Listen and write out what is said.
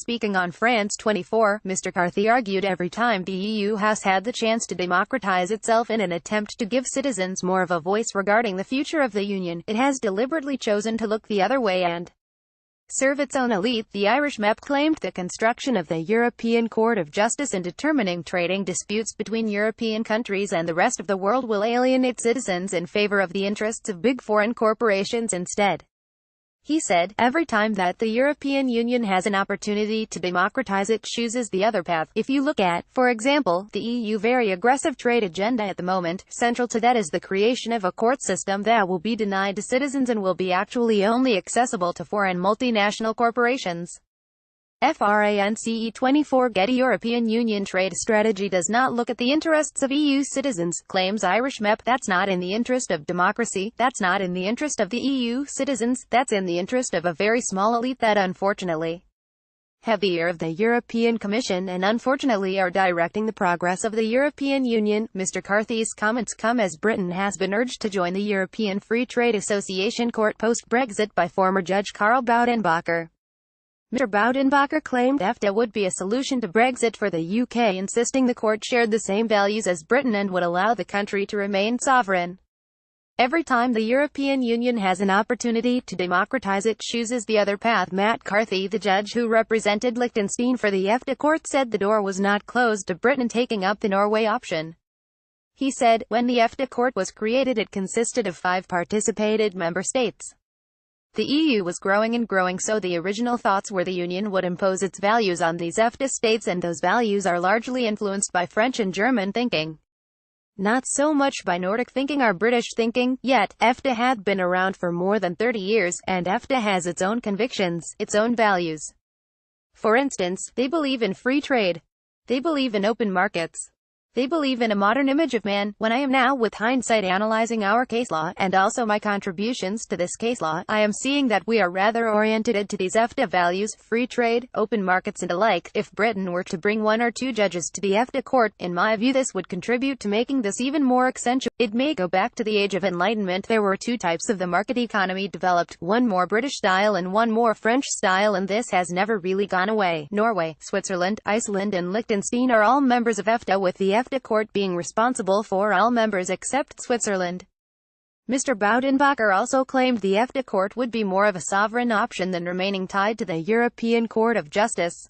Speaking on France 24, Mr. Carthy argued every time the EU has had the chance to democratize itself in an attempt to give citizens more of a voice regarding the future of the Union, it has deliberately chosen to look the other way and serve its own elite. The Irish MEP claimed the construction of the European Court of Justice in determining trading disputes between European countries and the rest of the world will alienate citizens in favor of the interests of big foreign corporations instead. He said, every time that the European Union has an opportunity to democratize, it chooses the other path. If you look at, for example, the EU very aggressive trade agenda at the moment, central to that is the creation of a court system that will be denied to citizens and will be actually only accessible to foreign multinational corporations. France 24 Getty European Union trade strategy does not look at the interests of EU citizens, claims Irish MEP. That's not in the interest of democracy, that's not in the interest of the EU citizens, that's in the interest of a very small elite that unfortunately have the ear of the European Commission and unfortunately are directing the progress of the European Union. Mr. Carthy's comments come as Britain has been urged to join the European Free Trade Association court post-Brexit by former Judge Karl Boudenbacher. Mr. Boudenbacher claimed EFTA would be a solution to Brexit for the UK, insisting the court shared the same values as Britain and would allow the country to remain sovereign. Every time the European Union has an opportunity to democratize, it chooses the other path. Matt Carthy, the judge who represented Liechtenstein for the EFTA court, said the door was not closed to Britain taking up the Norway option. He said, when the EFTA court was created, it consisted of 5 participated member states. The EU was growing and growing, so the original thoughts were the Union would impose its values on these EFTA states, and those values are largely influenced by French and German thinking. Not so much by Nordic thinking or British thinking. Yet, EFTA had been around for more than 30 years, and EFTA has its own convictions, its own values. For instance, they believe in free trade. They believe in open markets. They believe in a modern image of man. When I am now, with hindsight, analyzing our case law, and also my contributions to this case law, I am seeing that we are rather oriented to these EFTA values, free trade, open markets and alike. If Britain were to bring 1 or 2 judges to the EFTA court, in my view this would contribute to making this even more accentuated. It may go back to the Age of Enlightenment. There were 2 types of the market economy developed, one more British style and one more French style, and this has never really gone away. Norway, Switzerland, Iceland and Liechtenstein are all members of EFTA, with the EFTA court being responsible for all members except Switzerland. Mr. Boudenbacher also claimed the EFTA court would be more of a sovereign option than remaining tied to the European Court of Justice.